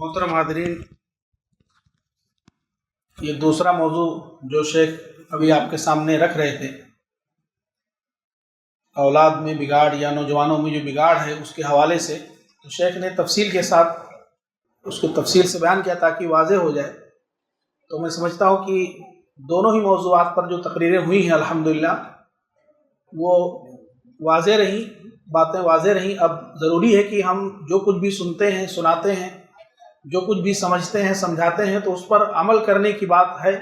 محترم حاضرین، یہ دوسرا موضوع جو شیخ ابھی آپ کے سامنے رکھ رہے تھے، اولاد میں بگاڑ یا نوجوانوں میں جو بگاڑ ہے اس کے حوالے سے، تو شیخ نے تفصیل کے ساتھ اس کو تفصیل سے بیان کیا تاکہ واضح ہو جائے۔ تو میں سمجھتا ہوں کہ دونوں ہی موضوعات پر جو تقریریں ہوئی ہیں الحمدللہ وہ واضح رہیں، باتیں واضح رہیں۔ اب ضروری ہے کہ ہم جو کچھ بھی سنتے ہیں، سناتے ہیں، جو کچھ بھی سمجھتے ہیں، سمجھاتے ہیں، تو اس پر عمل کرنے کی بات ہے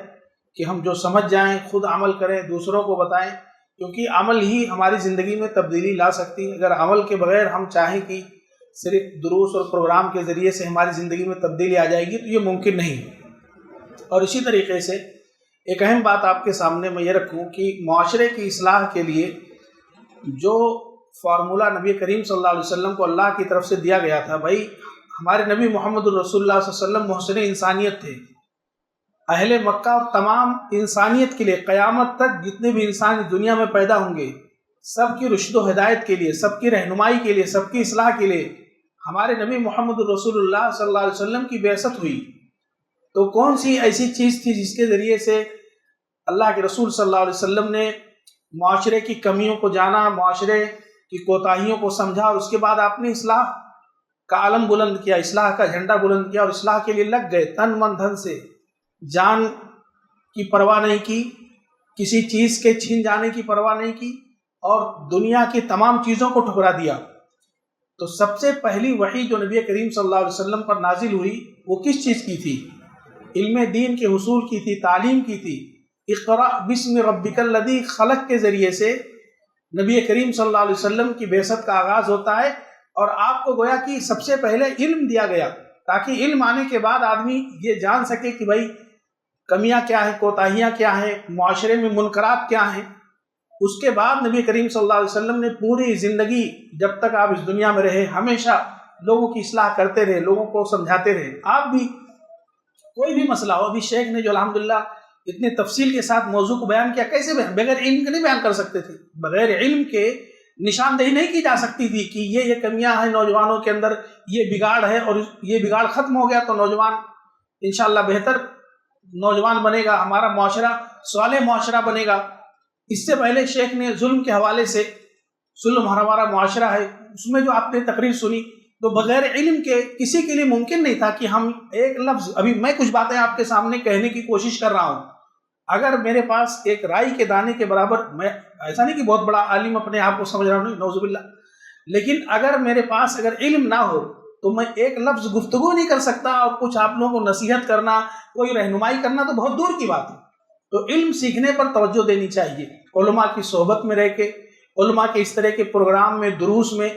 کہ ہم جو سمجھ جائیں خود عمل کریں، دوسروں کو بتائیں، کیونکہ عمل ہی ہماری زندگی میں تبدیلی لا سکتی ہے۔ اگر عمل کے بغیر ہم چاہیں کہ صرف دروس اور پروگرام کے ذریعے سے ہماری زندگی میں تبدیلی آ جائے گی تو یہ ممکن نہیں۔ اور اسی طریقے سے ایک اہم بات آپ کے سامنے میں یہ رکھوں کہ معاشرے کی اصلاح کے لیے جو فارمولہ نبی کریم صلی اللہ علیہ وسلم کو اللہ کی طرف سے دیا گیا تھا، بھائی ہمارے نبی محمد الرسول اللہ صلی اللہ علیہ وسلم محسن انسانیت تھے، اہل مکہ اور تمام انسانیت کے لیے قیامت تک جتنے بھی انسان دنیا میں پیدا ہوں گے سب کی رشد و ہدایت کے لیے، سب کی رہنمائی کے لیے، سب کی اصلاح کے لیے ہمارے نبی محمد الرسول اللہ صلی اللہ علیہ وسلم کی بعثت ہوئی۔ تو کون سی ایسی چیز تھی جس کے ذریعے سے اللہ کے رسول صلی اللہ علیہ وسلم نے معاشرے کی کمیوں کو جانا، معاشرے کی کوتاہیوں کو سمجھا، اور اس کے بعد آپ نے اصلاح کا علم بلند کیا، اصلاح کا جھنڈا بلند کیا، اور اصلاح کے لیے لگ گئے، تن من دھن سے، جان کی پرواہ نہیں کی، کسی چیز کے چھین جانے کی پرواہ نہیں کی، اور دنیا کی تمام چیزوں کو ٹھکرا دیا۔ تو سب سے پہلی وحی جو نبی کریم صلی اللہ علیہ وسلم پر نازل ہوئی وہ کس چیز کی تھی؟ علم دین کے حصول کی تھی، تعلیم کی تھی۔ اقرأ بسم ربک الذی خلق کے ذریعے سے نبی کریم صلی اللہ علیہ وسلم کی بعثت کا آغاز ہوتا ہے، اور آپ کو گویا کہ سب سے پہلے علم دیا گیا تاکہ علم آنے کے بعد آدمی یہ جان سکے کہ بھائی کمیاں کیا ہیں، کوتاہیاں کیا ہیں، معاشرے میں منکرات کیا ہیں۔ اس کے بعد نبی کریم صلی اللہ علیہ وسلم نے پوری زندگی جب تک آپ اس دنیا میں رہے ہمیشہ لوگوں کی اصلاح کرتے رہے، لوگوں کو سمجھاتے رہے۔ آپ بھی کوئی بھی مسئلہ ہو، ابھی شیخ نے جو الحمدللہ اتنے تفصیل کے ساتھ موضوع کو بیان کیا، کیسے بغیر علم کے نہیں بیان کر سکتے تھے؟ بغیر علم کے نشاندہی نہیں کی جا سکتی تھی کہ یہ کمیاں ہیں نوجوانوں کے اندر، یہ بگاڑ ہے، اور یہ بگاڑ ختم ہو گیا تو نوجوان انشاءاللہ بہتر نوجوان بنے گا، ہمارا معاشرہ صالح معاشرہ بنے گا۔ اس سے پہلے شیخ نے ظلم کے حوالے سے، ظلم ہمارا معاشرہ ہے، اس میں جو آپ نے تقریر سنی تو بغیر علم کے کسی کے لیے ممکن نہیں تھا کہ ہم ایک لفظ، ابھی میں کچھ باتیں آپ کے سامنے کہنے کی کوشش کر رہا ہوں، اگر میرے پاس ایک رائی کے دانے کے برابر، میں ایسا نہیں کہ بہت بڑا عالم اپنے آپ کو سمجھ رہا ہوں، نعوذ باللہ، لیکن اگر میرے پاس اگر علم نہ ہو تو میں ایک لفظ گفتگو نہیں کر سکتا، اور کچھ آپ لوگوں کو نصیحت کرنا، کوئی رہنمائی کرنا تو بہت دور کی بات ہے۔ تو علم سیکھنے پر توجہ دینی چاہیے، علماء کی صحبت میں رہ کے، علماء کے اس طرح کے پروگرام میں، دروس میں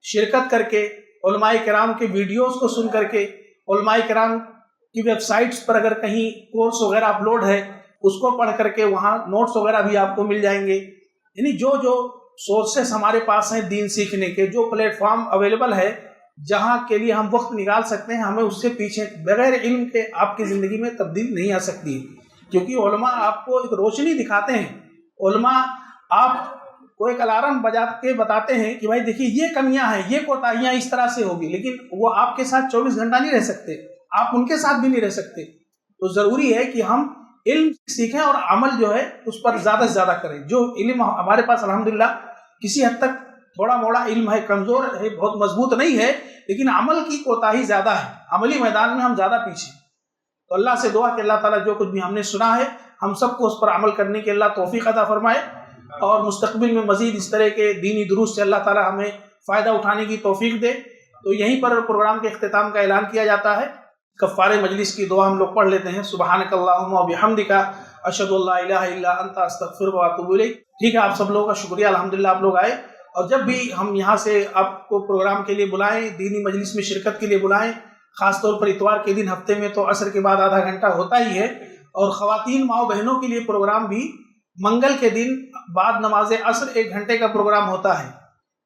شرکت کر کے، علماء کرام کے ویڈیوز کو سن کر کے، علماء کرام کی ویب سائٹس پر اگر کہیں کورس وغیرہ اپلوڈ ہے اس کو پڑھ کر کے وہاں نوٹس وغیرہ بھی آپ کو مل جائیں گے۔ یعنی جو سورسز ہمارے پاس ہیں دین سیکھنے کے، جو پلیٹ فارم اویلیبل ہے جہاں کے لیے ہم وقت نکال سکتے ہیں، ہمیں اس سے پیچھے، بغیر علم کے آپ کی زندگی میں تبدیلی نہیں آ سکتی، کیونکہ علماء آپ کو ایک روشنی دکھاتے ہیں۔ علماء آپ کو ایک الارم بجا کے بتاتے ہیں کہ بھائی دیکھیے یہ کمیاں ہیں، یہ کوتاہیاں اس طرح سے ہوگی، لیکن وہ آپ کے ساتھ 24 گھنٹہ نہیں رہ سکتے، آپ ان کے ساتھ بھی نہیں رہ سکتے۔ تو ضروری ہے کہ ہم علم سیکھیں اور عمل جو ہے اس پر زیادہ سے زیادہ کریں۔ جو علم ہمارے پاس الحمدللہ کسی حد تک تھوڑا موڑا علم ہے، کمزور ہے، بہت مضبوط نہیں ہے، لیکن عمل کی کوتاہی زیادہ ہے، عملی میدان میں ہم زیادہ پیچھے۔ تو اللہ سے دعا کہ اللہ تعالیٰ جو کچھ بھی ہم نے سنا ہے ہم سب کو اس پر عمل کرنے کی اللہ توفیق عطا فرمائے، اور مستقبل میں مزید اس طرح کے دینی دروس سے اللہ تعالیٰ ہمیں فائدہ اٹھانے کی توفیق دے۔ تو یہیں پر پروگرام کے اختتام کا اعلان کیا جاتا ہے۔ کفارہ مجلس کی دعا ہم لوگ پڑھ لیتے ہیں۔ سبحانک اللہم و بحمدک، اشہد ان لا الہ الا انت، استغفرک و اتوب الیک۔ ٹھیک ہے، آپ سب لوگوں کا شکریہ، الحمدللہ آپ لوگ آئے، اور جب بھی ہم یہاں سے آپ کو پروگرام کے لیے بلائیں، دینی مجلس میں شرکت کے لیے بلائیں، خاص طور پر اتوار کے دن ہفتے میں تو عصر کے بعد آدھا گھنٹہ ہوتا ہی ہے، اور خواتین ماؤں بہنوں کے لیے پروگرام بھی منگل کے دن بعد نماز عصر 1 گھنٹے کا پروگرام ہوتا ہے،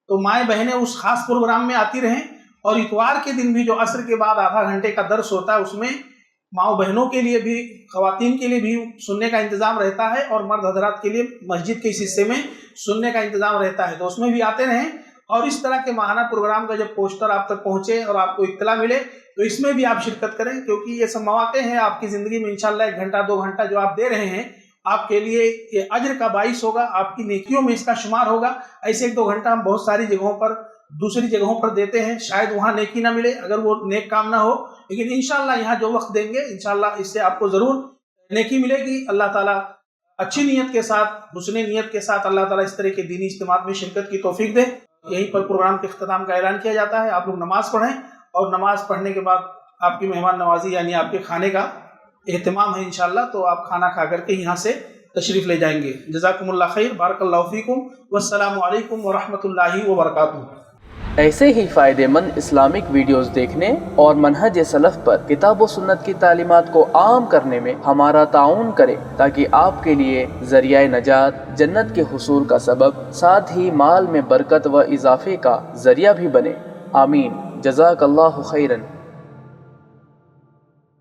تو مائیں بہنیں اس خاص پروگرام میں آتی رہیں، اور اتوار کے دن بھی جو عصر کے بعد آدھا گھنٹے کا درس ہوتا ہے اس میں ماؤں بہنوں کے لیے بھی، خواتین کے لیے بھی سننے کا انتظام رہتا ہے، اور مرد حضرات کے لیے مسجد کے اس حصے میں سننے کا انتظام رہتا ہے، تو اس میں بھی آتے رہیں، اور اس طرح کے ماہانہ پروگرام کا جب پوسٹر آپ تک پہنچے اور آپ کو اطلاع ملے تو اس میں بھی آپ شرکت کریں، کیونکہ یہ سب مواقع ہیں آپ کی زندگی میں انشاءاللہ 1 گھنٹہ 2 گھنٹہ جو آپ دے رہے ہیں آپ کے لیے یہ اجر کا باعث ہوگا، آپ کی نیکیوں میں اس کا شمار ہوگا۔ ایسے 1-2 گھنٹہ ہم بہت ساری جگہوں پر دوسری جگہوں پر دیتے ہیں، شاید وہاں نیکی نہ ملے اگر وہ نیک کام نہ ہو، لیکن انشاءاللہ یہاں جو وقت دیں گے انشاءاللہ اس سے آپ کو ضرور نیکی ملے گی۔ اللہ تعالیٰ اچھی نیت کے ساتھ، حسن نیت کے ساتھ اللہ تعالیٰ اس طرح کے دینی اجتماعات میں شرکت کی توفیق دے۔ یہیں پر پروگرام کے اختتام کا اعلان کیا جاتا ہے، آپ لوگ نماز پڑھیں اور نماز پڑھنے کے بعد آپ کی مہمان نوازی یعنی آپ کے کھانے کا اہتمام ہے انشاءاللہ، تو آپ کھانا کھا کر کے یہاں سے تشریف لے جائیں گے۔ جزاکم اللہ خیر، بارک اللہ فیکم، والسلام علیکم ورحمۃ اللہ وبرکاتہ۔ ایسے ہی فائدہ مند اسلامک ویڈیوز دیکھنے اور منہج سلف پر کتاب و سنت کی تعلیمات کو عام کرنے میں ہمارا تعاون کریں، تاکہ آپ کے لیے ذریعہ نجات، جنت کے حصول کا سبب، ساتھ ہی مال میں برکت و اضافے کا ذریعہ بھی بنے۔ آمین۔ جزاک اللہ خیرن۔